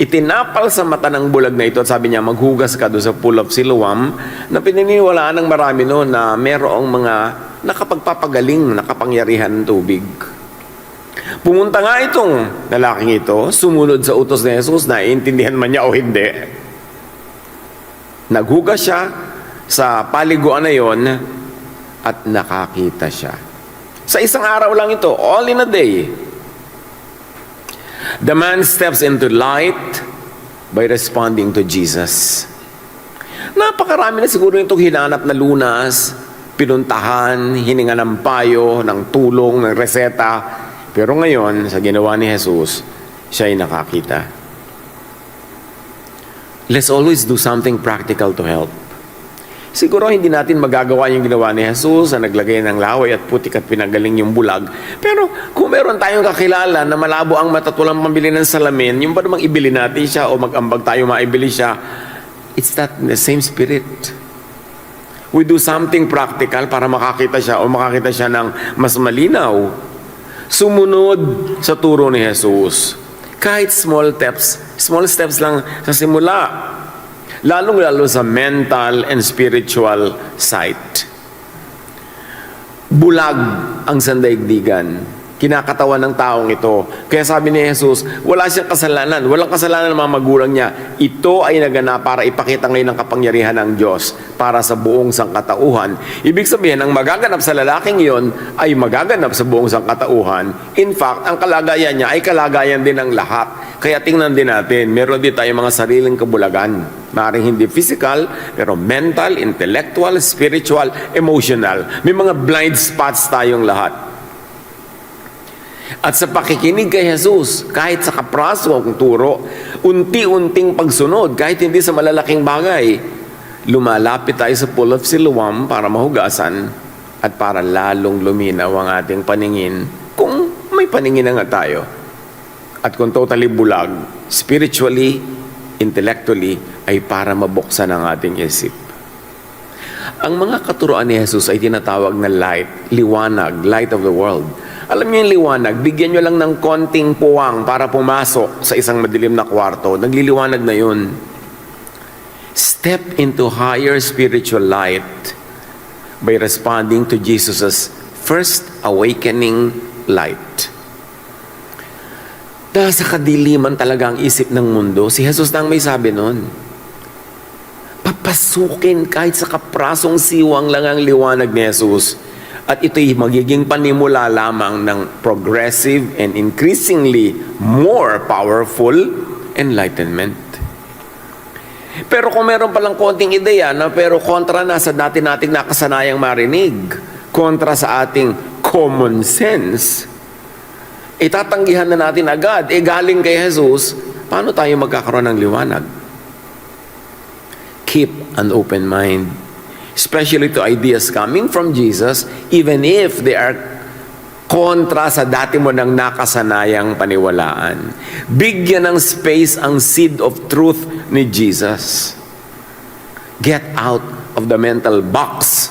Itinapal sa mata ng bulag na ito at sabi niya, maghugas ka doon sa pool of Siloam, na pininiwalaan ng marami noon na merong mga nakapagpapagaling, nakapangyarihan ng tubig. Pumunta nga itong lalaking ito, sumunod sa utos ni Jesus, naiintindihan man niya o hindi. Naghugas siya sa paliguan na yon at nakakita siya. Sa isang araw lang ito, all in a day. The man steps into light by responding to Jesus. Napakarami na siguro itong hinanap na lunas, pinuntahan, hininga ng payo, ng tulong, ng reseta. Pero ngayon, sa ginawa ni Jesus, siya ay nakakita. Let's always do something practical to help. Siguro hindi natin magagawa yung ginawa ni Jesus na naglagay ng laway at putik at pinagaling yung bulag. Pero kung meron tayong kakilala na malabo ang mata at walang pambili ng salamin, yung ba namang ibili natin siya o mag-ambag tayo maibili siya, it's that the same spirit. We do something practical para makakita siya o makakita siya ng mas malinaw. Sumunod sa turo ni Jesus. Kahit small steps lang sa simula. Lalong-lalo sa mental and spiritual sight. Bulag ang sandaigdigan. Kinakatawan ng taong ito. Kaya sabi ni Jesus, wala siyang kasalanan. Walang kasalanan ng mga magulang niya. Ito ay naganap para ipakita ngayon ang kapangyarihan ng Diyos para sa buong sangkatauhan. Ibig sabihin, ang magaganap sa lalaking iyon ay magaganap sa buong sangkatauhan. In fact, ang kalagayan niya ay kalagayan din ng lahat. Kaya tingnan din natin, meron din tayong mga sariling kabulagan. Maaaring hindi physical, pero mental, intellectual, spiritual, emotional. May mga blind spots tayong lahat. At sa pakikinig kay Jesus, kahit sa kapraso ang turo, unti-unting pagsunod, kahit hindi sa malalaking bagay, lumalapit tayo sa pool of Siloam para mahugasan at para lalong luminaw ang ating paningin kung may paningin na nga tayo. At kung totally bulag, spiritually, intellectually, ay para mabuksan ang ating isip. Ang mga katuroan ni Jesus ay tinatawag na light, liwanag, light of the world. Alam niyo yung liwanag, bigyan niyo lang ng konting puwang para pumasok sa isang madilim na kwarto. Nagliliwanag na yun. Step into higher spiritual light by responding to Jesus' first awakening light. Dahil sa kadiliman talaga ang isip ng mundo, si Jesus na ang may sabi nun. Papasukin kahit sa kaprasong siwang lang ang liwanag ni Jesus. At ito'y magiging panimula lamang ng progressive and increasingly more powerful enlightenment. Pero kung meron palang konting ideya na pero kontra na sa dati nating nakasanayang marinig, kontra sa ating common sense, itatanggihan na natin agad, galing kay Jesus, paano tayo magkakaroon ng liwanag? Keep an open mind. Especially to ideas coming from Jesus, even if they are kontra sa dati mo nang nakasanayang paniwalaan. Bigyan ng space ang seed of truth ni Jesus. Get out of the mental box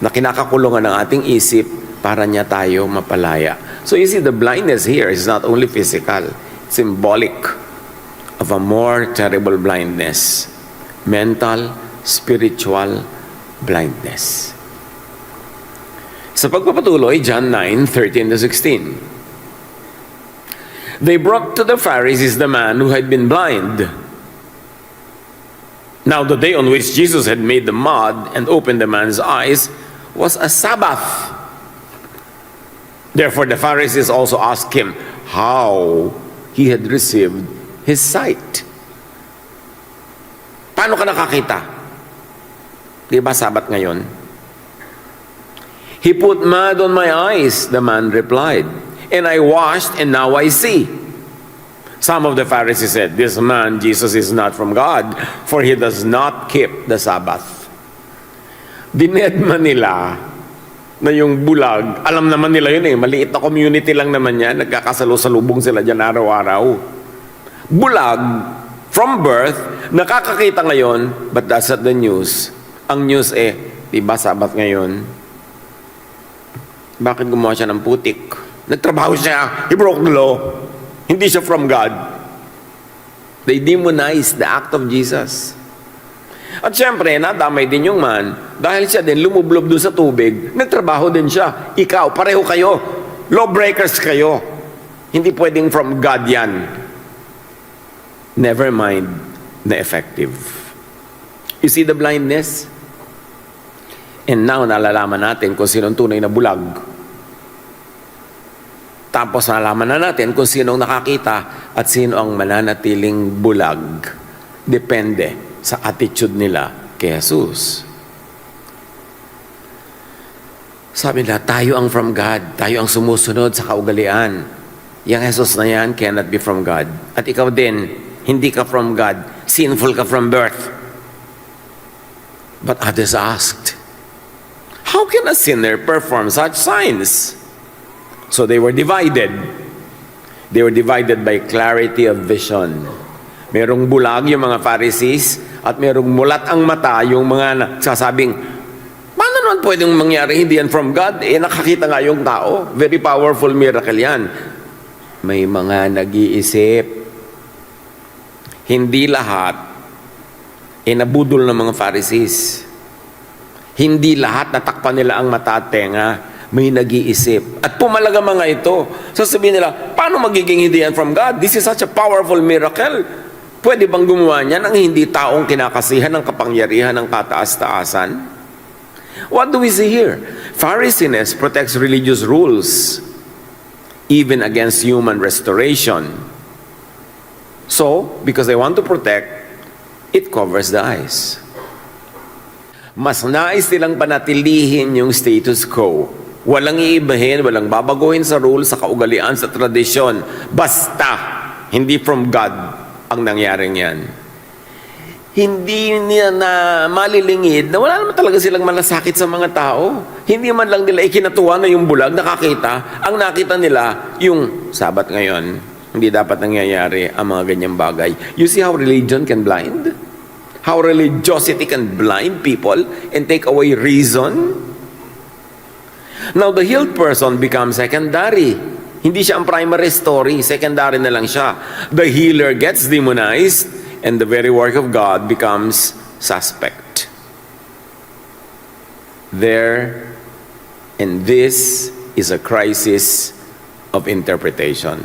na kinakakulungan ng ating isip para niya tayo mapalaya. So you see, the blindness here is not only physical, it's symbolic of a more terrible blindness. Mental, spiritual blindness. Sa pagpapatuloy, John 9:13-16. They brought to the Pharisees the man who had been blind. Now the day on which Jesus had made the mud and opened the man's eyes was a Sabbath. Therefore the Pharisees also asked him how he had received his sight. Paano ka nakakita? Di ba Sabat ngayon? He put mud on my eyes, the man replied, and I washed and now I see. Some of the Pharisees said, this man, Jesus, is not from God, for he does not keep the Sabbath. Dinedma nila na yung bulag, alam naman nila yun maliit na community lang naman yan, nagkakasalusalubong sila dyan araw-araw. Bulag, from birth, nakakakita ngayon, but that's not the news. Ang news di ba Sabat ngayon? Bakit gumawa siya ng putik? Nagtrabaho siya, he broke the law. Hindi siya from God. They demonized the act of Jesus. At syempre, nadamay din yung man, dahil siya din lumublob doon sa tubig, nagtrabaho din siya. Ikaw, pareho kayo. Lawbreakers kayo. Hindi pwedeng from God yan. Never mind na effective. You see the blindness? And now, nalalaman natin kung sinong tunay na bulag. Tapos nalaman na natin kung sinong nakakita at sino ang mananatiling bulag. Depende sa attitude nila kay Jesus. Sabi nila, tayo ang from God. Tayo ang sumusunod sa kaugalian. Yang Jesus na yan cannot be from God. At ikaw din, hindi ka from God. Sinful ka from birth. But others asked, how can a sinner perform such signs? So they were divided. They were divided by clarity of vision. Merong bulag yung mga Pharisees at merong mulat ang mata yung mga nagsasabing, paano naman pwedeng mangyari hindi yan from God? Nakakita nga yung tao. Very powerful miracle yan. May mga nag-iisip. Hindi lahat nabudol ng mga Pharisees. Hindi lahat natakpan nila ang mata at tenga. May nag-iisip. At pumalaga mga ito. Sasabihin nila, paano magiging hindi yan from God? This is such a powerful miracle. Pwede bang gumawa niyan ang hindi taong kinakasihan ng kapangyarihan ng kataas-taasan? What do we see here? Pharisees protects religious rules, even against human restoration. So, because they want to protect, it covers the eyes. Mas nais nilang panatilihin yung status quo. Walang iibahin, walang babaguhin sa rules, sa kaugalian, sa tradisyon. Basta, hindi from God ang nangyaring yan. Hindi niya na malilingid na wala naman talaga silang malasakit sa mga tao. Hindi man lang nila ikinatuwa na yung bulag nakakita. Ang nakita nila, yung Sabat ngayon, hindi dapat nangyayari ang mga ganyang bagay. You see how religion can blind? How religiosity can blind people and take away reason? Now, the healed person becomes secondary. Hindi siya ang primary story. Secondary na lang siya. The healer gets demonized and the very work of God becomes suspect. There, and this is a crisis of interpretation.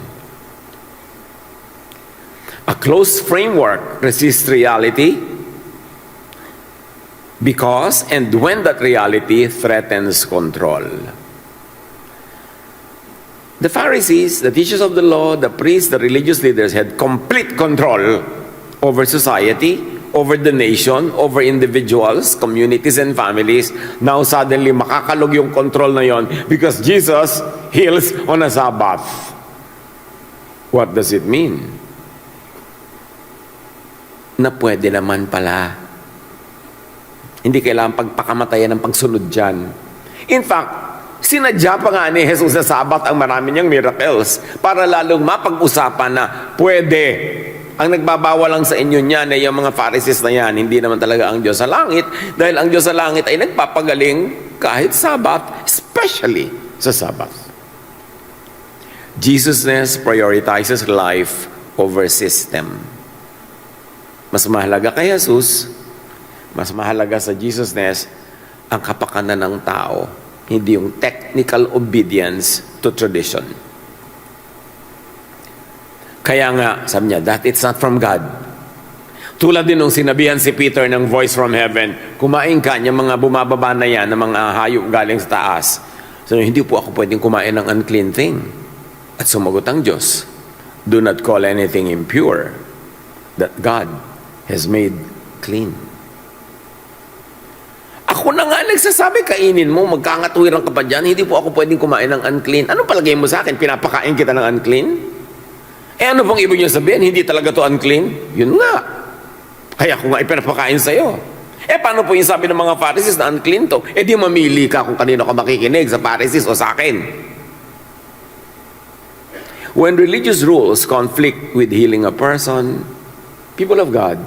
A closed framework resists reality because and when that reality threatens control. The Pharisees, the teachers of the law, the priests, the religious leaders had complete control over society, over the nation, over individuals, communities, and families. Now suddenly makakalog yung control na yon because Jesus heals on a Sabbath. What does it mean? Na pwede naman pala. Hindi kailangan pagpakamatayan ng pagsunod dyan. In fact, sinadya pa nga ni Jesus sa Sabat ang marami niyang miracles para lalong mapag-usapan na pwede. Ang nagbabawal lang sa inyo niyan ay yung mga Pharisees na yan. Hindi naman talaga ang Diyos sa langit dahil ang Diyos sa langit ay nagpapagaling kahit Sabat, especially sa Sabat. Jesusness prioritizes life over system. Mas mahalaga kay Jesus, mas mahalaga sa Jesusness ang kapakanan ng tao, hindi yung technical obedience to tradition. Kaya nga, sabi niya, that it's not from God. Tulad din nung sinabihan si Peter ng voice from heaven, kumain ka, yung mga bumababa na yan, ng mga hayop galing sa taas. So, hindi po ako pwedeng kumain ng unclean thing. At sumagot ang Diyos, do not call anything impure that God has made clean. Ako na nga nagsasabi, kainin mo, magkangatuwiran ka pa dyan, hindi po ako pwedeng kumain ng unclean. Ano palagay mo sa akin? Pinapakain kita ng unclean? Ano pong ibig niyo sabihin? Hindi talaga to unclean? Yun nga. Kaya ako nga ipinapakain sa'yo. Paano po yung sabi ng mga Pharisees na unclean to? Di mamili ka kung kanino ka makikinig, sa Pharisees o sa akin. When religious rules conflict with healing a person, people of God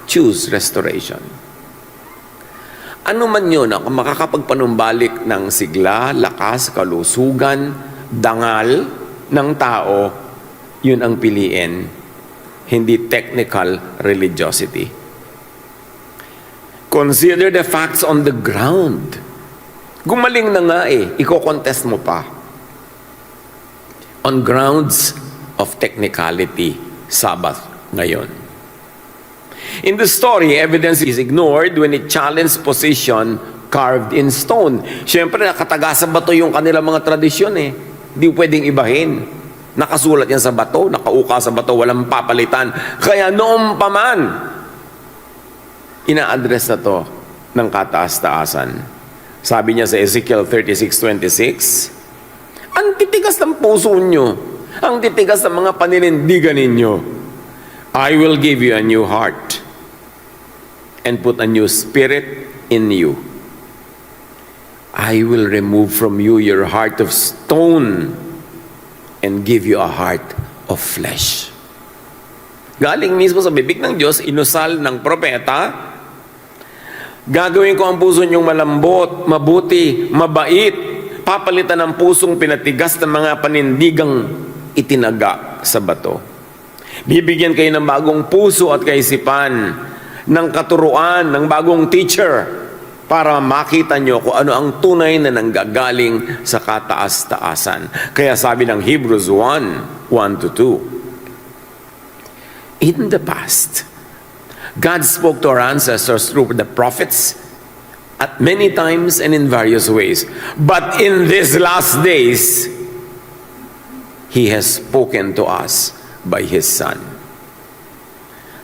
choose restoration. Ano man yun, kung makakapagpanumbalik ng sigla, lakas, kalusugan, dangal ng tao, yun ang piliin. hindi technical religiosity. Consider the facts on the ground. Gumaling na nga iko-contest mo pa. On grounds of technicality, Sabbath ngayon. In the story, evidence is ignored when it challenged position carved in stone. Siyempre, nakataga sa bato yung kanilang mga tradisyon Hindi pwedeng ibahin. Nakasulat yan sa bato, nakauka sa bato, walang papalitan. Kaya noong pa man, ina-address na to ng kataas-taasan. Sabi niya sa Ezekiel 36:26, ang titigas ng puso nyo, ang titigas ng mga paninindigan ninyo, I will give you a new heart and put a new spirit in you. I will remove from you your heart of stone and give you a heart of flesh. Galing mismo sa bibig ng Diyos, inusal ng propeta, gagawin ko ang puso niyong malambot, mabuti, mabait, papalitan ng pusong pinatigas ng mga panindigang itinaga sa bato. Bibigyan kayo ng bagong puso at kaisipan, ng katuruan, ng bagong teacher, para makita nyo kung ano ang tunay na nanggagaling sa kataas-taasan. Kaya sabi ng Hebrews 1:1-2, in the past, God spoke to our ancestors through the prophets at many times and in various ways. But in these last days, He has spoken to us by His Son.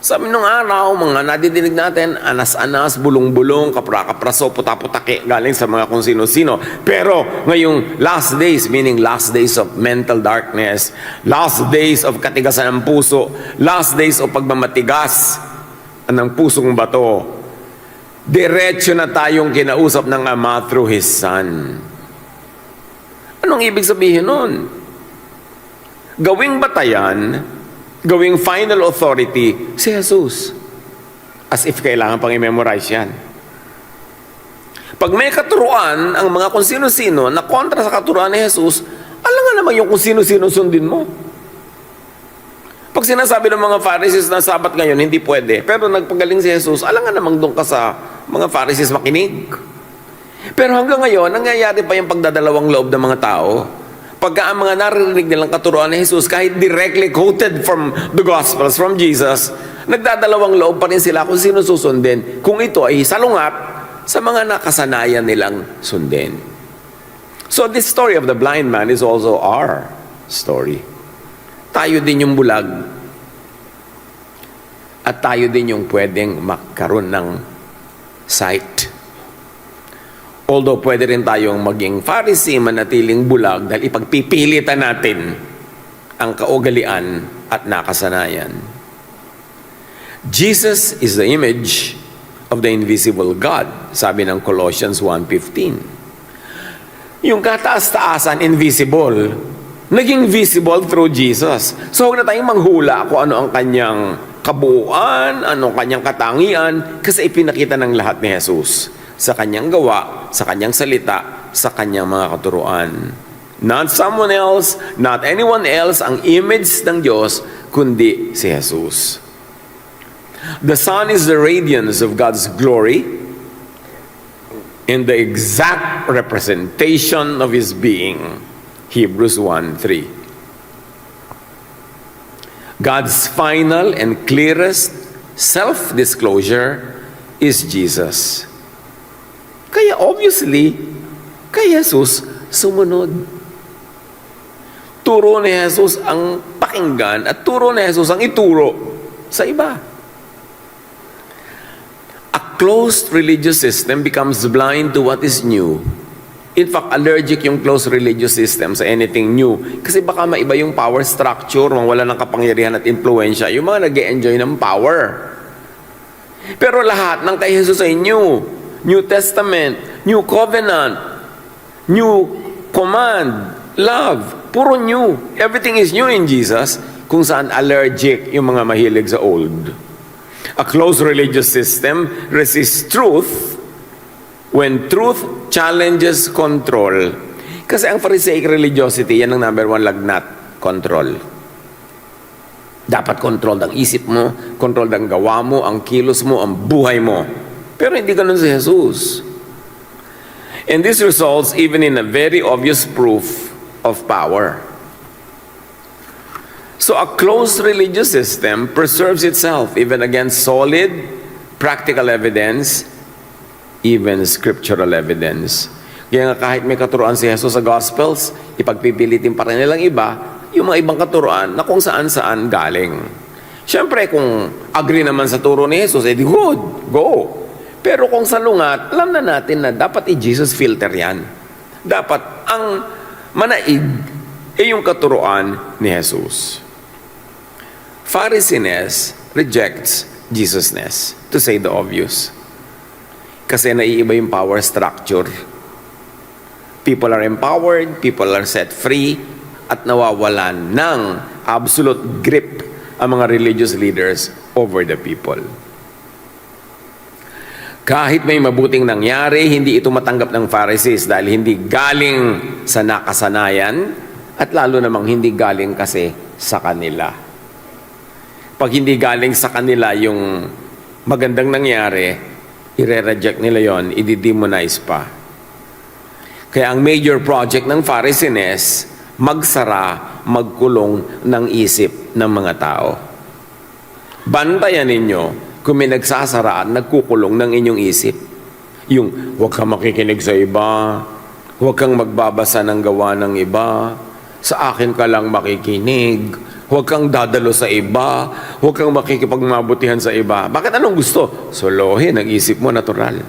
Sabi nung araw, mga nadidinig natin, anas-anas, bulong-bulong, kapra-kapraso, puta-putake, galing sa mga kung sino-sino. Pero ngayong last days, meaning last days of mental darkness, last days of katigasan ng puso, last days of pagmamatigas ng pusong bato, diretso na tayong kinausap ng Ama through His Son. Anong ibig sabihin nun? Gawing batayan, gawing final authority si Jesus. As if kailangan pang i-memorize yan. Pag may katuruan, ang mga kung sino-sino na kontra sa katuruan ni Jesus, alam nga naman yung kung sino-sino sundin mo. Pag sinasabi ng mga Pharisees na Sabat ngayon, hindi pwede. Pero nagpagaling si Jesus, alam nga naman doon ka sa mga Pharisees makinig. Pero hanggang ngayon, nangyayari pa yung pagdadalawang loob ng mga tao. Pagka ang mga narinig nilang katuruan ni Jesus, kahit directly quoted from the Gospels, from Jesus, nagdadalawang loob pa rin sila kung sino susundin, kung ito ay salungat sa mga nakasanayan nilang sundin. So this story of the blind man is also our story. Tayo din yung bulag at tayo din yung pwedeng magkaroon ng sight. Although pwede rin tayong maging Pharisee, manatiling bulag dahil ipagpipilitan natin ang kaugalian at nakasanayan. Jesus is the image of the invisible God, sabi ng Colossians 1:15. Yung kataas-taasan, invisible, naging visible through Jesus. So huwag na tayong manghula kung ano ang kanyang kabuuan, ano ang kanyang katangian, kasi ipinakita ng lahat ni Jesus sa kanyang gawa, sa kanyang salita, sa kanyang mga katuruan. Not someone else, not anyone else ang image ng Diyos, kundi si Jesus. The Son is the radiance of God's glory in the exact representation of His being. Hebrews 1:3. God's final and clearest self-disclosure is Jesus. Kaya obviously, kay Jesus sumunod. Turo ni Jesus ang pakinggan at turo ni Jesus ang ituro sa iba. A closed religious system becomes blind to what is new. In fact, allergic yung closed religious system sa anything new. Kasi baka maiba yung power structure, mawala ng kapangyarihan at impluensya, yung mga nag-e-enjoy ng power. Pero lahat ng kay Jesus ay new. New Testament, New Covenant, New Command, Love, puro new. Everything is new in Jesus, kung saan allergic yung mga mahilig sa old. A closed religious system resists truth when truth challenges control. Kasi ang Pharisaic religiosity, yan ang number one lagnat, control. Dapat controlled ang isip mo, controlled ang gawa mo, ang kilos mo, ang buhay mo. Pero hindi ganun si Jesus. And this results even in a very obvious proof of power. So a closed religious system preserves itself even against solid, practical evidence, even scriptural evidence. Kaya nga kahit may katuruan si Jesus sa Gospels, ipagpipilitin pa rin nilang iba yung mga ibang katuruan na kung saan-saan galing. Siyempre, kung agree naman sa turo ni Jesus, edi good, go. Pero kung salungat, alam na natin na dapat i-Jesus filter yan. Dapat ang manaig ay yung katuruan ni Jesus. Pharisees rejects Jesusness, to say the obvious. Kasi naiiba yung power structure. People are empowered, people are set free, at nawawalan ng absolute grip ang mga religious leaders over the people. Kahit may mabuting nangyari, hindi ito matanggap ng Pharisees dahil hindi galing sa nakasanayan at lalo namang hindi galing kasi sa kanila. Pag hindi galing sa kanila yung magandang nangyari, i-reject nila yon, i-demonize pa. Kaya ang major project ng Pharisees, magsara, magkulong ng isip ng mga tao. Bantayan ninyo kung may nagsasara at nagkukulong ng inyong isip. Yung huwag kang makikinig sa iba, huwag kang magbabasa ng gawa ng iba, sa akin ka lang makikinig, huwag kang dadalo sa iba, huwag kang makikipagmabutihan sa iba. Bakit anong gusto? Solohin ang isip mo, natural.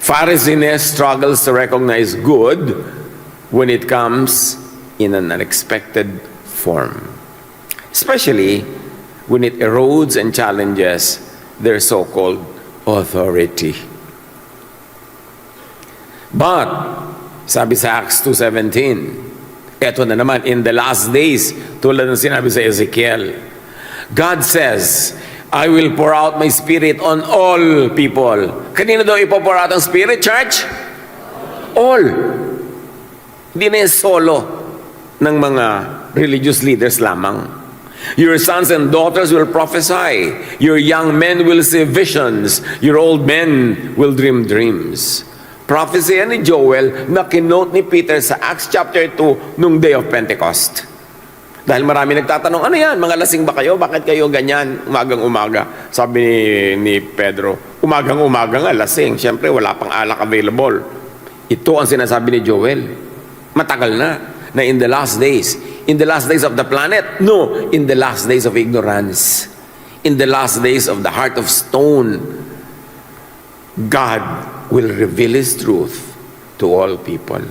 Pharisees struggles to recognize good when it comes in an unexpected form. Especially when it erodes and challenges their so-called authority. But, sabi sa Acts 2:17, eto na naman, in the last days, tulad ng sinabi sa Ezekiel, God says, I will pour out my spirit on all people. Kanino daw ipo-pour out ang spirit, church? All. Hindi na yung solo ng mga religious leaders lamang. Your sons and daughters will prophesy. Your young men will see visions. Your old men will dream dreams. Prophecy ni Joel na kinote ni Peter sa Acts chapter 2 nung day of Pentecost. Dahil marami nagtatanong, ano yan? Mga lasing ba kayo? Bakit kayo ganyan? Umagang-umaga. Sabi ni Pedro, umagang-umaga nga, lasing. Siyempre, wala pang alak available. Ito ang sinasabi ni Joel. Matagal na in the last days of the planet? No, in the last days of ignorance. In the last days of the heart of stone, God will reveal His truth to all people.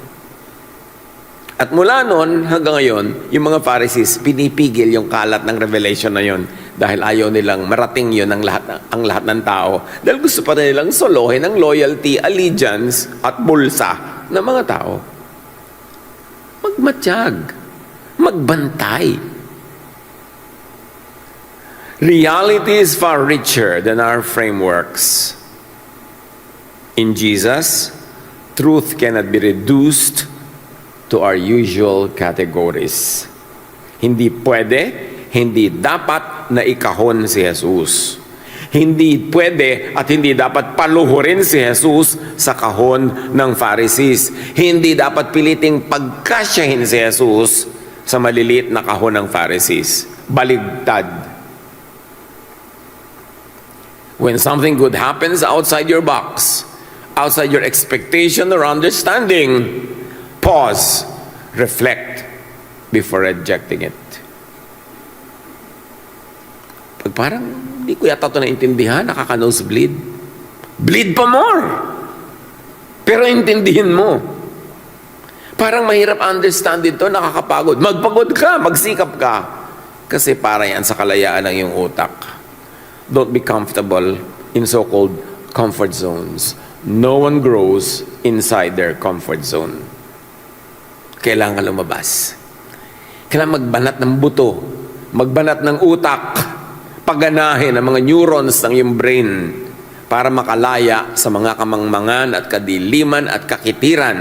At mula noon hanggang ngayon, yung mga Pharisees, pinipigil yung kalat ng revelation na yon dahil ayaw nilang marating yun ang lahat ng tao. Dahil gusto pa nilang solohin ang loyalty, allegiance, at bulsa ng mga tao. Magmatiyag. Magbantay. Reality is far richer than our frameworks. In Jesus, truth cannot be reduced to our usual categories. Hindi pwede, hindi dapat na ikahon si Jesus. Hindi pwede at hindi dapat paluhurin si Jesus sa kahon ng Pharisees. Hindi dapat piliting pagkasyahin si Jesus sa maliliit na kahon ng Pharisees. Baligtad. When something good happens outside your box, outside your expectation or understanding, pause, reflect before rejecting it. Pag parang hindi ko yata ito naintindihan, nakaka-nosebleed. Bleed pa more. Pero intindihin mo. Parang mahirap understand ito, nakakapagod. Magpagod ka, magsikap ka. Kasi para yan sa kalayaan ng iyong utak. Don't be comfortable in so-called comfort zones. No one grows inside their comfort zone. Kailangan lumabas. Kailangan magbanat ng buto, magbanat ng utak, paganahin ang mga neurons ng iyong brain para makalaya sa mga kamangmangan at kadiliman at kakitiran.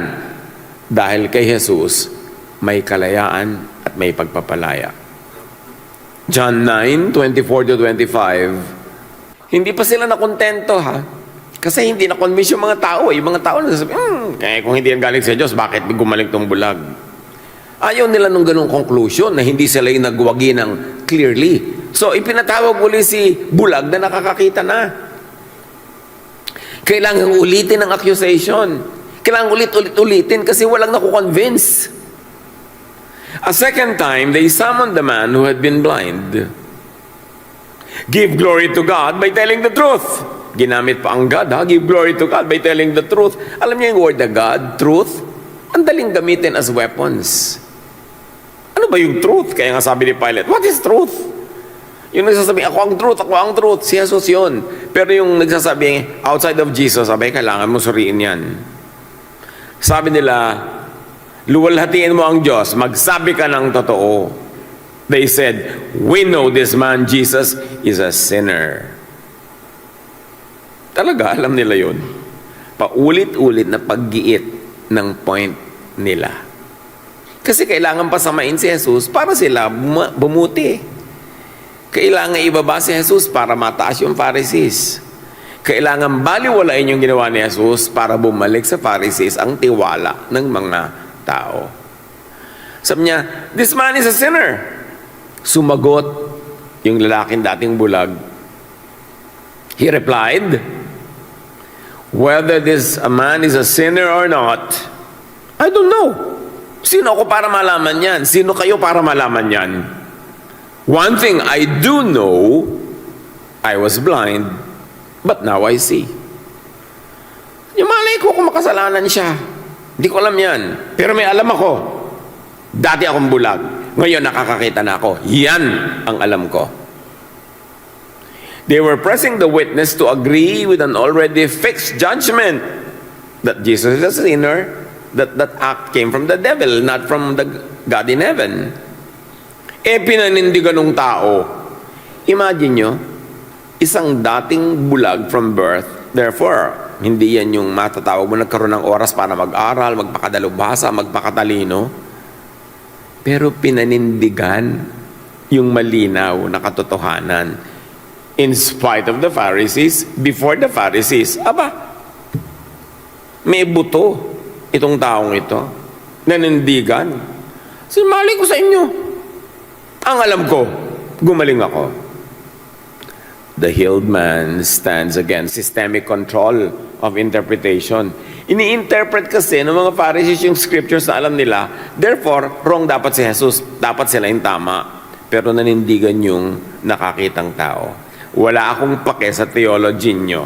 Dahil kay Jesus, may kalayaan at may pagpapalaya. John 9:24-25. Hindi pa sila nakontento, ha? Kasi hindi na-convince yung mga tao. Yung mga tao nagsasabi, kaya kung hindi yan galing sa Diyos, bakit gumaling tong bulag? Ayaw nila nung ganung conclusion na hindi sila yung nagwagi ng clearly. So, ipinatawag uli si bulag na nakakakita na. Kailangan ulitin ang accusation. Kailangan ulitin kasi walang nakukonvince. A second time, they summoned the man who had been blind. Give glory to God by telling the truth. Ginamit pa ang God, ha? Give glory to God by telling the truth. Alam niyo yung word na God, truth? Ang daling gamitin as weapons. Ano ba yung truth? Kaya nga sabi ni Pilate, what is truth? Yung nagsasabi, ako ang truth, si Jesus yun. Pero yung nagsasabi, outside of Jesus, sabi, kailangan mo suriin yan. Sabi nila, luwalhatiin mo ang Diyos, magsabi ka ng totoo. They said, we know this man, Jesus, is a sinner. Talaga, alam nila yun. Paulit-ulit na paggiit ng point nila. Kasi kailangan pasamain si Jesus para sila bumuti. Kailangan ibaba si Jesus para mataas yung Pharisees. Kailangan baliwalain yung ginawa ni Jesus para bumalik sa Pharisees ang tiwala ng mga tao. Sabi niya, this man is a sinner. Sumagot yung lalaking dating bulag. He replied, whether this man is a sinner or not, I don't know. Sino ako para malaman yan? Sino kayo para malaman yan? One thing I do know, I was blind, but now I see. Yung malay ko kung makasalanan siya. Hindi ko alam yan. Pero may alam ako. Dati akong bulag. Ngayon nakakakita na ako. Yan ang alam ko. They were pressing the witness to agree with an already fixed judgment that Jesus is a sinner, that act came from the devil, not from the God in heaven. Pinanindigan ng tao. Imagine nyo, isang dating bulag from birth, therefore, hindi yan yung matatawag mo nagkaroon ng oras para mag-aral, magpakadalubhasa, magpakatalino. Pero pinanindigan yung malinaw na katotohanan. In spite of the Pharisees, before the Pharisees, may buto itong taong ito. Nanindigan. Mali ko sa inyo. Ang alam ko, gumaling ako. The healed man stands against systemic control of interpretation. Ini-interpret kasi ng mga Pharisees yung scriptures na alam nila. Therefore, wrong dapat si Jesus. Dapat sila yung tama. Pero nanindigan yung nakakitang tao. Wala akong pake sa theology nyo.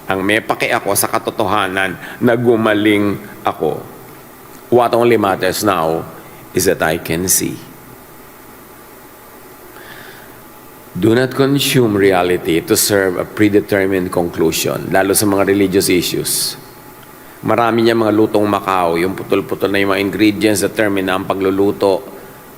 Ang may pake ako sa katotohanan na gumaling ako. What only matters now is that I can see. Do not consume reality to serve a predetermined conclusion, lalo sa mga religious issues. Marami niya mga lutong Macau, yung putol-putol na yung mga ingredients, determine na ang pagluluto.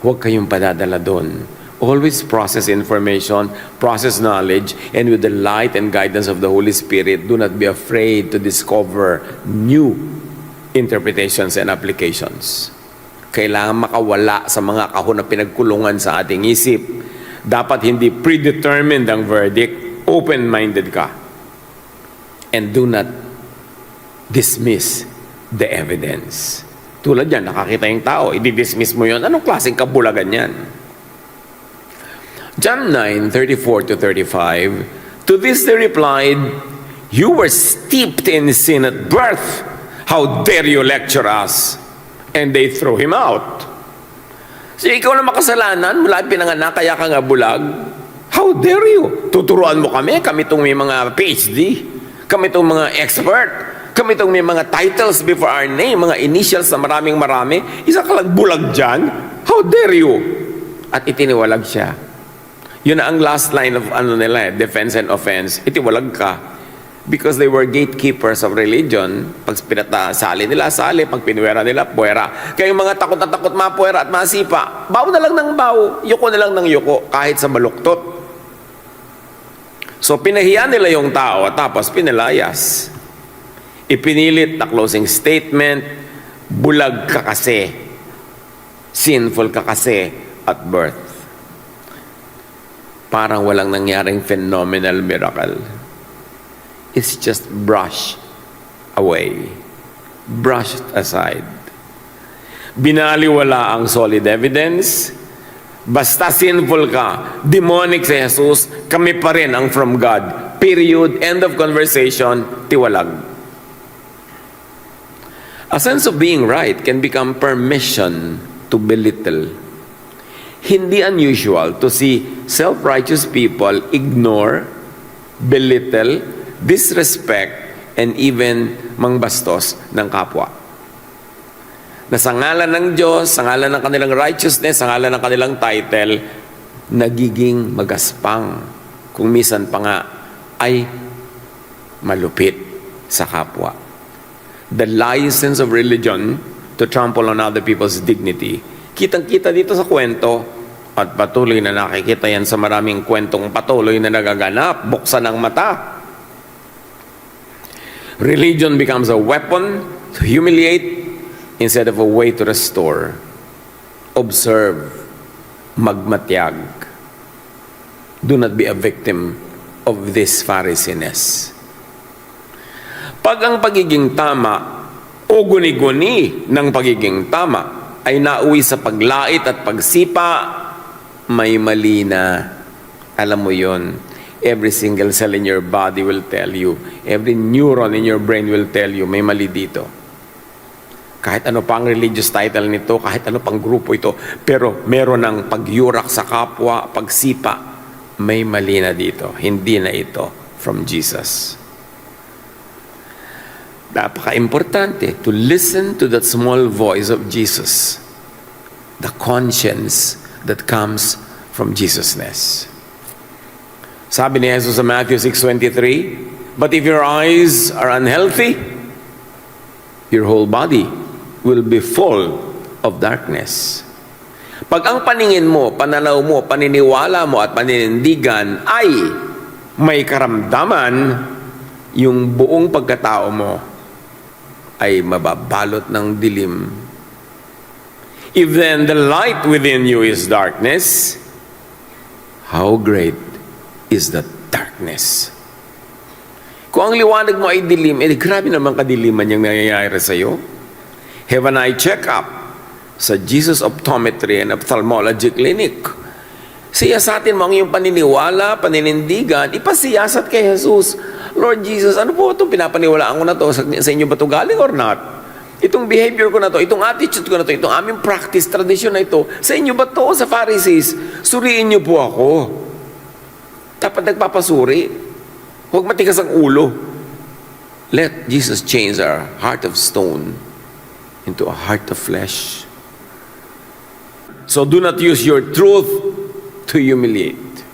Huwag kayong padadala doon. Always process information, process knowledge, and with the light and guidance of the Holy Spirit, do not be afraid to discover new interpretations and applications. Kailangan makawala sa mga kahon na pinagkulungan sa ating isip. Dapat hindi predetermined ang verdict. Open-minded ka. And do not dismiss the evidence. Tulad yan, nakakita yung tao, i-dismiss mo yun. Anong klaseng kabulagan yan? John 9:34-35, to this they replied, you were steeped in sin at birth. How dare you lecture us? And they threw him out. So, ikaw na makasalanan, mula pinanganak, kaya ka nga bulag. How dare you? Tuturuan mo kami itong may mga PhD, kami itong mga expert, kami itong may mga titles before our name, mga initials na maraming-marami, isa ka lang bulag dyan? How dare you? At itiniwalag siya. Yun na ang last line of defense and offense. Itiwalag ka. Because they were gatekeepers of religion. Pag pinasali nila, sali. Pag pinuwera nila, puwera. Kaya yung mga takot na takot, mapuwera at masipa, baw na lang ng baw, yuko na lang ng yuko, kahit sa baluktot. So, pinahiya nila yung tao at tapos pinalayas. Ipinilit na closing statement, bulag ka kasi, sinful ka kasi at birth. parang walang nangyaring phenomenal miracle. It's just brushed away, brushed aside. Binaliwala ang solid evidence. Basta sinful ka, demonic si Jesus, kami pa rin ang from God. Period. End of conversation. Tiwalag. A sense of being right can become permission to belittle. Hindi unusual to see self-righteous people ignore, belittle, disrespect, and even mangbastos ng kapwa. Na sa ngalan ng Diyos, sa ngalan ng kanilang righteousness, sa ngalan ng kanilang title, nagiging magaspang. Kung misan pa nga ay malupit sa kapwa. The license of religion to trample on other people's dignity. Kitang-kita dito sa kwento at patuloy na nakikita yan sa maraming kwentong patuloy na nagaganap. Buksan ang mata. Religion becomes a weapon to humiliate instead of a way to restore. Observe, magmatyag. Do not be a victim of this Pharisiness. Pag ang pagiging tama o guni-guni ng pagiging tama ay nauwi sa paglait at pagsipa, may mali na. Alam mo yon. Every single cell in your body will tell you. Every neuron in your brain will tell you, may mali dito. Kahit ano pang religious title nito, kahit ano pang grupo ito, pero meron ng pagyurak sa kapwa, pagsipa, may mali na dito. Hindi na ito from Jesus. Napaka-importante to listen to that small voice of Jesus. The conscience that comes from Jesusness. Sabi ni Jesus sa Matthew 6:23, "But if your eyes are unhealthy, your whole body will be full of darkness." Pag ang paningin mo, pananaw mo, paniniwala mo at paninindigan ay may karamdaman, yung buong pagkatao mo ay mababalot ng dilim. If then the light within you is darkness, how great is that darkness? Kung ang liwanag mo ay dilim, grabe naman kadiliman yung nangyayari sa iyo. Have an eye check-up sa Jesus Optometry and Ophthalmology Clinic. Siyasatin mo ang iyong paniniwala, paninindigan, ipasiyasat kay Jesus. Lord Jesus, ano po itong pinapaniwalaan ko na to? Sa inyo ba ito galing or not? Itong behavior ko na to, itong attitude ko na to, itong aming practice, tradisyon na ito, sa inyo ba to? Sa Pharisees, suriin niyo po ako. Dapat nagpapasuri. Huwag matigas ang ulo. Let Jesus change our heart of stone into a heart of flesh. So do not use your truth to humiliate.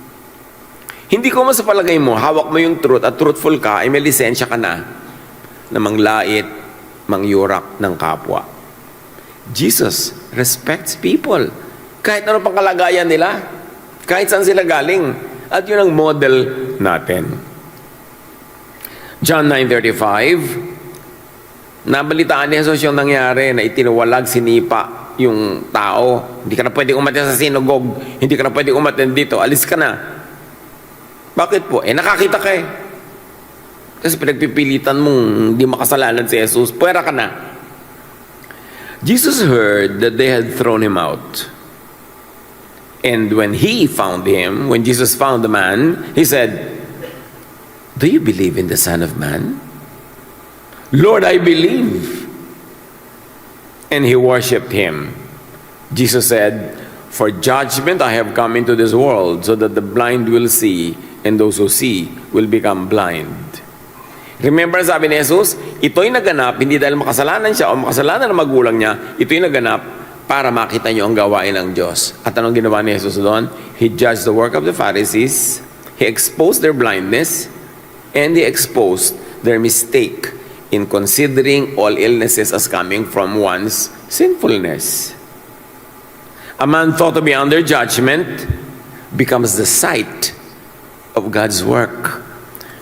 Hindi ko sa palagay mo, hawak mo yung truth at truthful ka, ay may lisensya ka na manglait, mangyurak ng kapwa. Jesus respects people. Kahit ano pang kalagayan nila, kahit saan sila galing. At yun ang model natin. John 9:35, nabalitaan ni Jesus yung nangyari na itinuwalag, sinipa yung tao. Hindi ka na pwede umatin sa sinagog. Hindi ka na pwede umatin dito. Alis ka na. Bakit po? Nakakita ka eh. Kasi pinagpipilitan mong hindi makasalanan si Jesus. Puwera ka na. Jesus heard that they had thrown him out. And when he found him, when Jesus found the man, he said, "Do you believe in the Son of Man?" "Lord, I believe." And he worshipped him. Jesus said, "For judgment I have come into this world, so that the blind will see, and those who see will become blind." Remember, sabi ni Jesus, ito'y naganap, hindi dahil makasalanan siya o makasalanan ng magulang niya, ito'y naganap para makita niyo ang gawain ng Diyos. At anong ginawa ni Jesus doon? He judged the work of the Pharisees, he exposed their blindness, and he exposed their mistake in considering all illnesses as coming from one's sinfulness. A man thought to be under judgment becomes the site of God's work.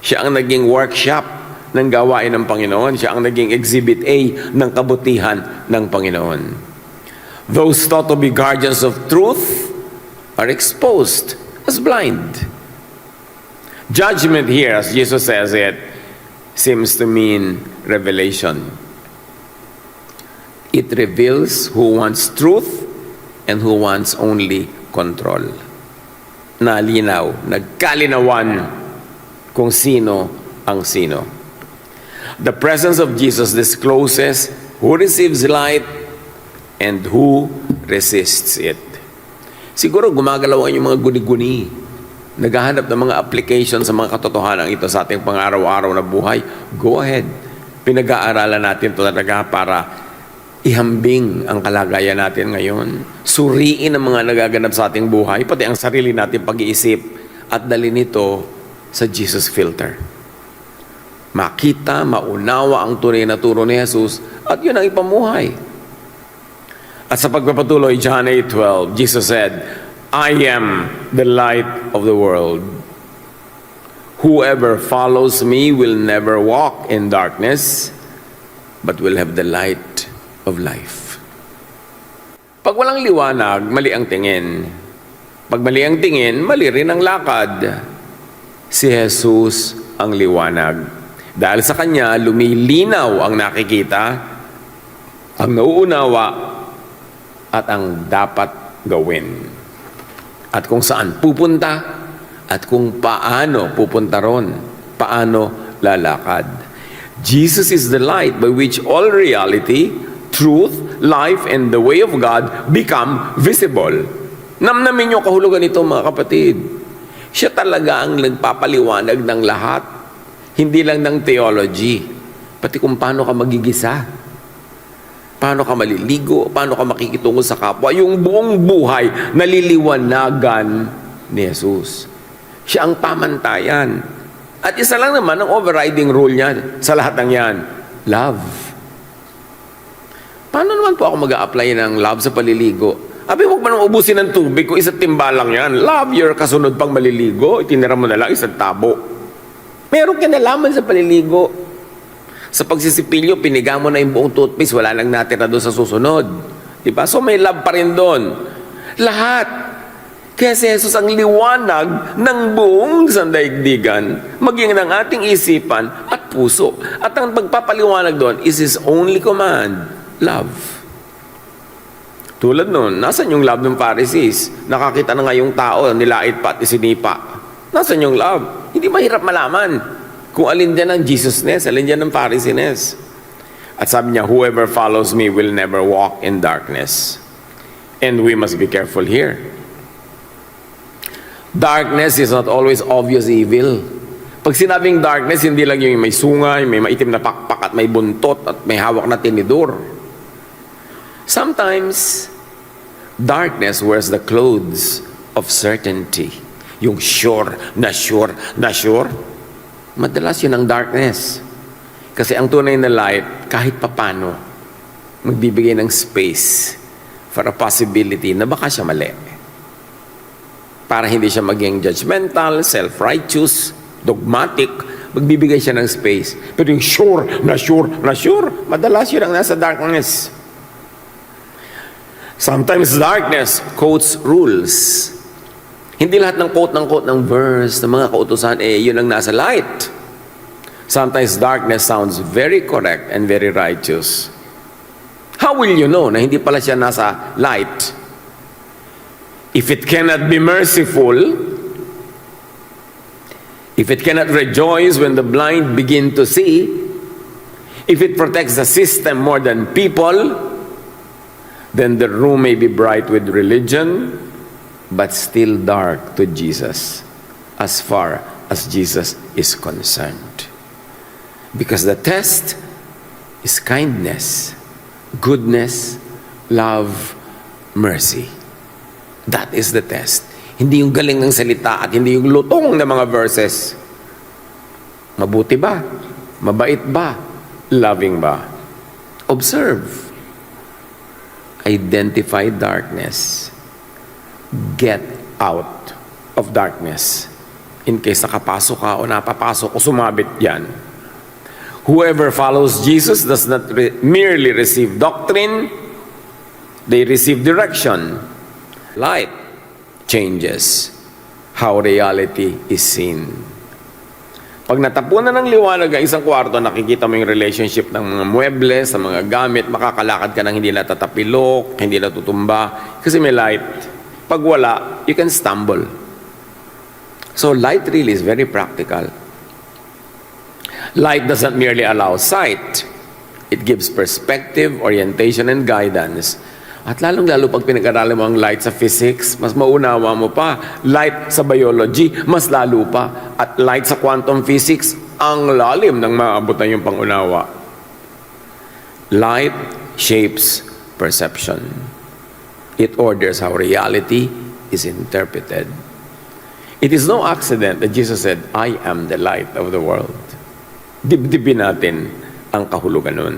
Siya ang naging workshop ng gawain ng Panginoon. Siya ang naging exhibit A ng kabutihan ng Panginoon. Those thought to be guardians of truth are exposed was blind. Judgment here, as Jesus says it, seems to mean revelation. It reveals who wants truth and who wants only control. Nalinaw, nagkalinawan kung sino ang sino. The presence of Jesus discloses who receives light and who resists it. Siguro gumagalaw yung mga guni-guni, naghahanap ng mga application sa mga katotohanan ito sa ating pang-araw-araw na buhay. Go ahead. Pinag-aaralan natin ito talaga para ihambing ang kalagayan natin ngayon. Suriin ang mga nagaganap sa ating buhay, pati ang sarili natin pag-iisip, at dalhin ito sa Jesus filter. Makita, maunawa ang tunay na turo ni Jesus, at yun ang ipamuhay. At sa pagpapatuloy, John 8:12, Jesus said, I am the light of the world. Whoever follows me will never walk in darkness, but will have the light of life. Pag walang liwanag, mali ang tingin. Pag mali ang tingin, mali rin ang lakad. Si Jesus ang liwanag. Dahil sa Kanya, lumilinaw ang nakikita, ang nauunawa, at ang dapat gawin. At kung saan pupunta, at kung paano pupunta ron, paano lalakad. Jesus is the light by which all reality, truth, life, and the way of God become visible. Namnamin niyo kahulugan nito, mga kapatid. Siya talaga ang nagpapaliwanag ng lahat. Hindi lang ng theology, pati kung paano ka magigisa, paano ka maliligo, paano ka makikitungo sa kapwa. Yung buong buhay, naliliwanagan ni Jesus. Siya ang pamantayan. At isa lang naman ang overriding rule niya sa lahat ng yan, love. Paano naman po ako mag-a-apply ng love sa paliligo? Abi, huwag mo nang ubusin ng tubig kung isa't timbalang yan. Love your kasunod pang maliligo, itinira mo na lang isang tabo. Meron kinalaman sa paliligo. Sa pagsisipilyo, piniga mo na yung buong toothpaste, wala nang natira doon sa susunod. Diba? So may love pa rin doon. Lahat. Kaya si Jesus ang liwanag ng buong sandaigdigan, maging ng ating isipan at puso. At ang pagpapaliwanag doon is His only command, love. Tulad nun, nasan yung love ng Pharisees? Nakakita na nga yung tao, nilait pa at isinipa. Nasan yung love? Hindi mahirap malaman kung alin dyan ang Jesusness, alin dyan ang Pharisees. At sabi niya, whoever follows me will never walk in darkness. And we must be careful here. Darkness is not always obvious evil. Pag sinabing darkness, hindi lang yung may sungay, may maitim na pakpak at may buntot at may hawak na tinidor. Sometimes, darkness wears the clothes of certainty. Yung sure, na sure, na sure. Madalas yun ang darkness. Kasi ang tunay na light, kahit papano, magbibigay ng space for a possibility na baka siya mali. Para hindi siya maging judgmental, self-righteous, dogmatic, magbibigay siya ng space. Pero yung sure, na sure, na sure, madalas yun ang nasa darkness. Sometimes darkness quotes rules. Hindi lahat ng quote ng verse, ng mga kautusan, yun ang nasa light. Sometimes darkness sounds very correct and very righteous. How will you know na hindi pala siya nasa light? If it cannot be merciful, if it cannot rejoice when the blind begin to see, if it protects the system more than people, then the room may be bright with religion, but still dark to Jesus, as far as Jesus is concerned. Because the test is kindness, goodness, love, mercy. That is the test. Hindi yung galing ng salita at hindi yung lutong ng mga verses. Mabuti ba? Mabait ba? Loving ba? Observe. Identify darkness. Get out of darkness. In case nakapasok ka o napapasok o sumabit yan. Whoever follows Jesus does not merely receive doctrine, they receive direction. Light changes how reality is seen. Pag natapunan ng liwanag ang isang kwarto, nakikita mo yung relationship ng mga muebles, sa mga gamit, makakalakad ka nang hindi natatapilok, hindi natutumba, kasi may light. Pag wala, you can stumble. So light really is very practical. Light doesn't merely allow sight. It gives perspective, orientation, and guidance. At lalong-lalo pag pinag-aralan mo ang light sa physics, mas maunawa mo pa. Light sa biology, mas lalo pa. At light sa quantum physics, ang lalim ng maabutan yung pangunawa. Light shapes perception. It orders how reality is interpreted. It is no accident that Jesus said, I am the light of the world. Dibdibin natin ang kahulugan nun.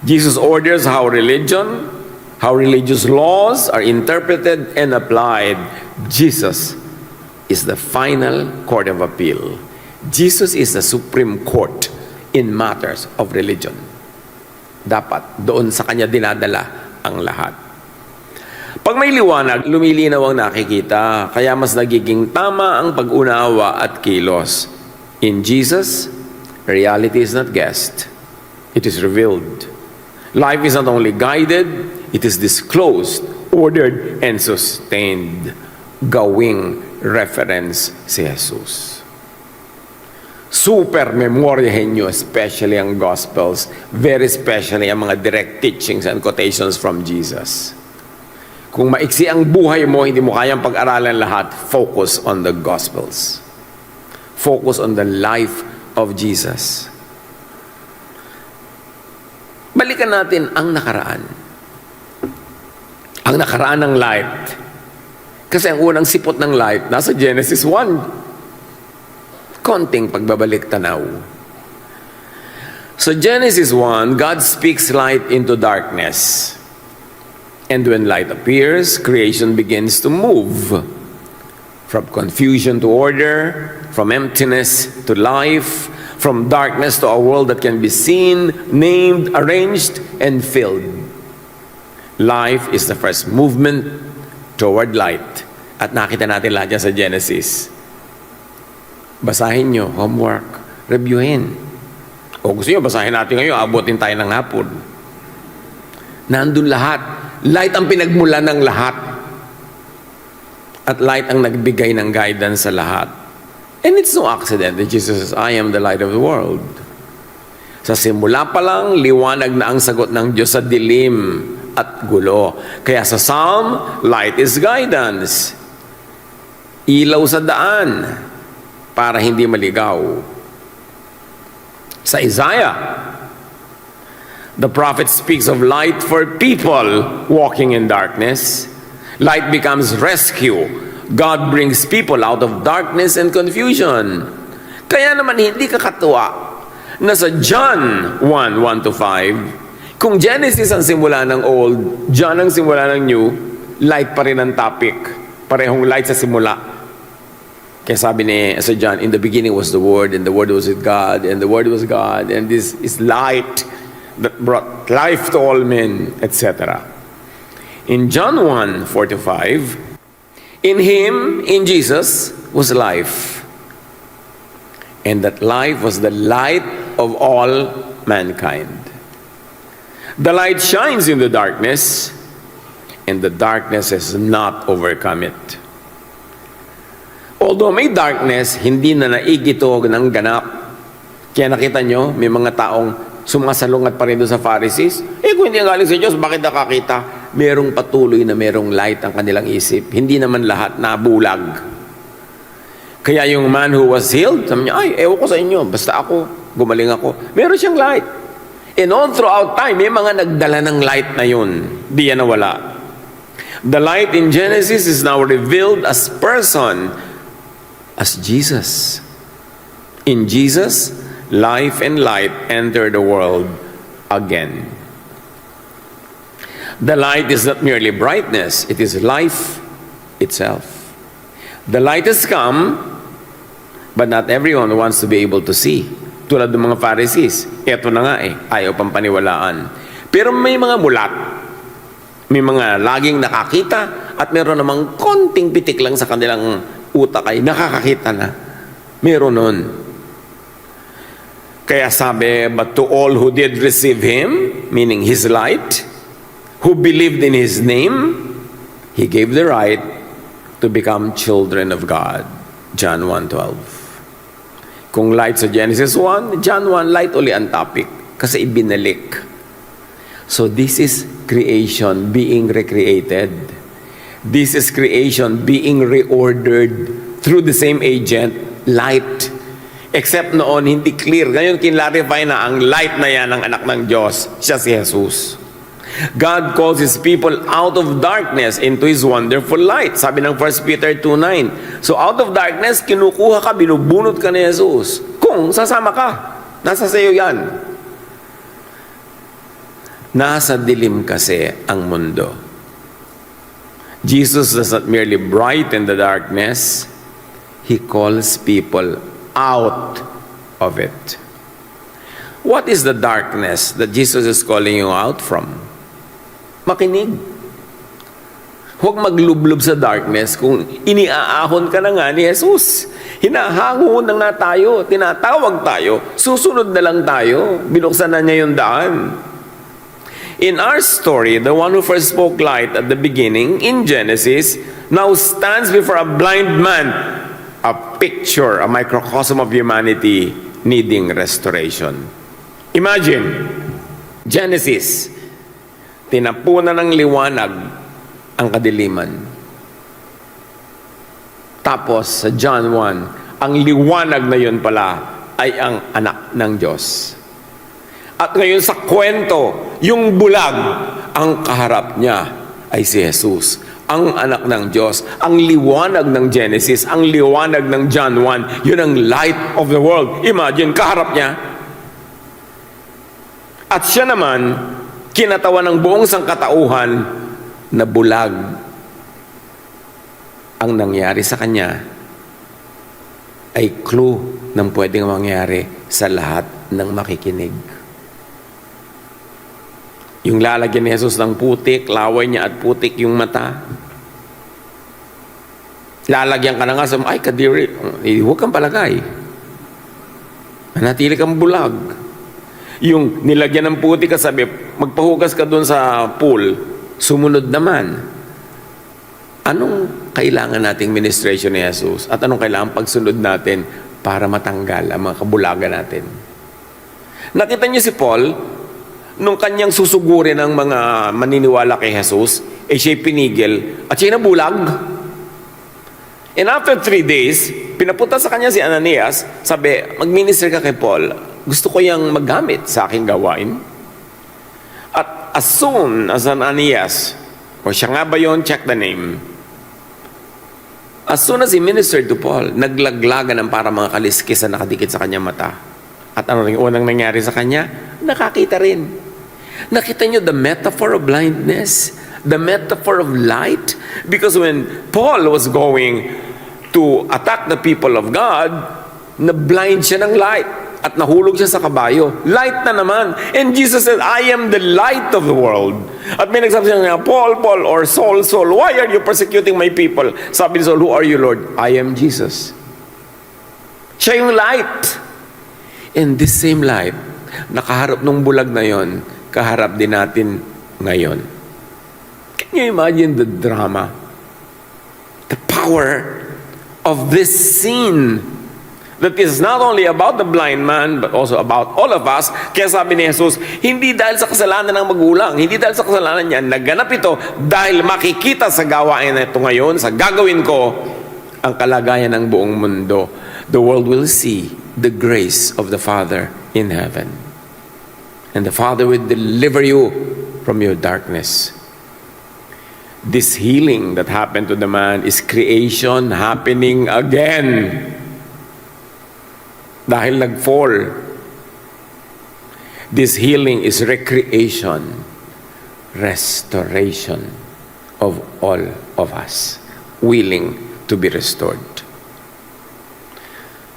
Jesus orders how religious laws are interpreted and applied. Jesus is the final court of appeal. Jesus is the Supreme Court in matters of religion. Dapat doon sa kanya dinadala ang lahat. Pag may liwanag, lumilinaw ang nakikita, kaya mas nagiging tama ang pag-unawa at kilos. In Jesus, reality is not guessed, it is revealed. Life is not only guided, it is disclosed, ordered, and sustained. Gawing reference si Jesus. Super memoryahin nyo, especially ang Gospels, very especially ang mga direct teachings and quotations from Jesus. Kung maiksi ang buhay mo, hindi mo kayang pag-aralan lahat, focus on the Gospels. Focus on the life of Jesus. Balikan natin ang nakaraan. Ang nakaraan ng light. Kasi ang unang sipot ng light, nasa Genesis 1. Konting pagbabalik tanaw. So Genesis 1, God speaks light into darkness. And when light appears, creation begins to move. From confusion to order, from emptiness to life, from darkness to a world that can be seen, named, arranged, and filled. Life is the first movement toward light. At nakita natin lahat yan sa Genesis. Basahin nyo, homework, reviewin. O gusto nyo, basahin natin ngayon, abutin tayo ng hapon. Nandun lahat. Light ang pinagmula ng lahat. At light ang nagbigay ng guidance sa lahat. And it's no accident that Jesus says, I am the light of the world. Sa simula pa lang, liwanag na ang sagot ng Diyos sa dilim at gulo. Kaya sa Psalm, light is guidance. Ilaw sa daan para hindi maligaw. Sa Isaiah, the prophet speaks of light for people walking in darkness. Light becomes rescue. God brings people out of darkness and confusion. Kaya naman hindi kakatuwa na sa John 1:1-5, kung Genesis ang simula ng old, John ang simula ng new, light pa rin ang topic. Parehong light sa simula. Kaya sabi ni sa John, in the beginning was the Word, and the Word was with God, and the Word was God, and this is light that brought life to all men, etc. In John 1:4-5, in Him, in Jesus, was life. And that life was the light of all mankind. The light shines in the darkness, and the darkness has not overcome it. Although may darkness, hindi na naigito ng ganap. Kaya nakita nyo, may mga taong sumasalungat pa rin doon sa Pharisees. Kung hindi ang galing sa Diyos, bakit nakakita? Merong patuloy na merong light ang kanilang isip. Hindi naman lahat nabulag. Kaya yung man who was healed, sabi niya, ewan ko sa inyo, basta ako, gumaling ako. Meron siyang light. And all throughout time, may mga nagdala ng light na yun. Di yan nawala. The light in Genesis is now revealed as person, as Jesus. In Jesus, life and light enter the world again. The light is not merely brightness, it is life itself. The light has come, but not everyone wants to be able to see. Tulad ng mga Pharisees, eto na nga ayaw pang paniwalaan. Pero may mga mulat, may mga laging nakakita, at meron namang konting pitik lang sa kanilang utak ay nakakakita na. Meron nun. Kaya sabi, but to all who did receive Him, meaning His light, who believed in His name, He gave the right to become children of God. John 1:12. Kung light sa Genesis 1, John 1, light uli ang topic. Kasi ibinalik. So this is creation being recreated. This is creation being reordered through the same agent, light. Except noon, hindi clear. Ngayon, kinlarify na ang light na yan ang anak ng Diyos. Siya si Jesus. God calls His people out of darkness into His wonderful light. Sabi ng 1 Peter 2:9. So out of darkness, kinukuha ka, binubunot ka ni Jesus. Kung sasama ka, nasa sayo yan. Nasa dilim kasi ang mundo. Jesus does not merely brighten the darkness, He calls people out of it. What is the darkness that Jesus is calling you out from? Makinig. Huwag maglublob sa darkness kung iniaahon ka na nga ni Jesus. Hinahango na nga tayo, tinatawag tayo, susunod na lang tayo, binuksan na niya yung daan. In our story, the one who first spoke light at the beginning, in Genesis, now stands before a blind man, a picture, a microcosm of humanity needing restoration. Imagine, Genesis, tinapunan ng liwanag ang kadiliman. Tapos sa John 1, ang liwanag na yun pala ay ang anak ng Diyos. At ngayon sa kwento, yung bulag, ang kaharap niya ay si Jesus, ang anak ng Diyos. Ang liwanag ng Genesis, ang liwanag ng John 1, yun ang light of the world. Imagine, kaharap niya. At siya naman, kinatawan ng buong sangkatauhan na bulag. Ang nangyari sa kanya ay clue ng pwedeng mangyari sa lahat ng makikinig. Yung lalagyan ni Jesus ng putik, laway niya at putik yung mata. Lalagyan ka na nga sa, ay kadiri, huwag kang palagay. Manatili kang bulag. Yung nilagyan ng putik ka, sabi, magpahugas ka doon sa pool, sumunod naman. Anong kailangan nating ministration ni Jesus? At anong kailangan pagsunod natin para matanggal ang mga kabulagan natin? Nakita niyo si Paul, nung kanyang susugurin ng mga maniniwala kay Jesus, siya'y pinigil at siya'y nabulag. And after 3 days, pinapunta sa kanya si Ananias, sabi, mag-minister ka kay Paul, gusto ko yang maggamit sa aking gawain. At as soon as Ananias, o siya nga ba yun, check the name, as soon as he ministered to Paul, naglaglagan ng para mga kaliskis na nakadikit sa kanyang mata. At ano rin unang nangyari sa kanya? Nakakita rin. Nakita niyo the metaphor of blindness, the metaphor of light? Because when Paul was going to attack the people of God, na-blind siya ng light at nahulog siya sa kabayo. Light na naman. And Jesus said, I am the light of the world. At may nagsabi siya, Paul, Paul, or Saul, Saul, why are you persecuting my people? Sabi ni Saul, who are you, Lord? I am Jesus. Siya yung light. And this same light, nakaharap nung bulag na yon, kaharap din natin ngayon. Can you imagine the drama? The power of this scene that is not only about the blind man but also about all of us. Kaya sabi ni Jesus, hindi dahil sa kasalanan ng magulang, hindi dahil sa kasalanan niya, naganap ito dahil makikita sa gawain na ito ngayon, sa gagawin ko, ang kalagayan ng buong mundo. The world will see the grace of the Father in heaven. And the Father will deliver you from your darkness. This healing that happened to the man is creation happening again. Dahil nag-fall. This healing is recreation, restoration of all of us, willing to be restored.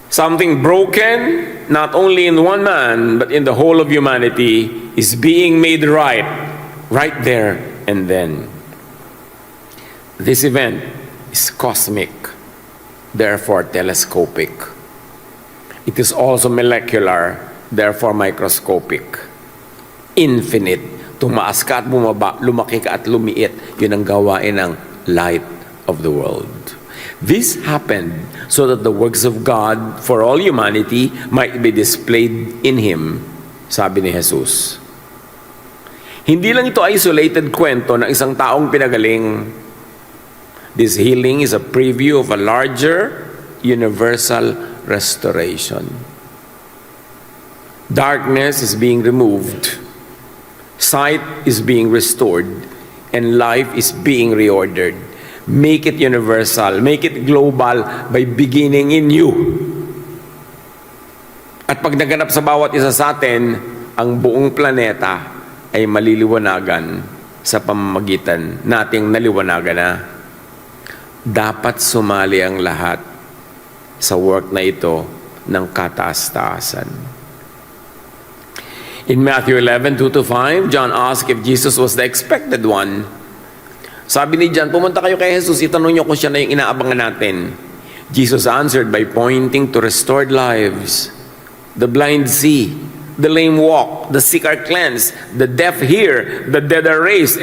Something broken, not only in one man, but in the whole of humanity, is being made right there and then. This event is cosmic. therefore telescopic. It is also molecular, therefore microscopic. Infinite. Tumaas ka at bumaba, lumaki ka at lumiit. Yun ang gawain ng light of the world. This happened so that the works of God for all humanity might be displayed in Him, sabi ni Jesus. Hindi lang ito isolated kwento ng isang taong pinagaling. This healing is a preview of a larger, universal restoration. Darkness is being removed, sight is being restored, and life is being reordered. Make it universal, make it global by beginning in you. At pag naganap sa bawat isa sa atin, ang buong planeta ay maliliwanagan sa pamamagitan nating naliwanagan na. Dapat sumali ang lahat sa work na ito ng kataas-taasan. In Matthew 11:2-5, John asked if Jesus was the expected one. Sabi ni John, pumunta kayo kay Jesus, itanong niyo kung siya na yung inaabangan natin. Jesus answered by pointing to restored lives. The blind see, the lame walk, the sick are cleansed, the deaf hear, the dead are raised,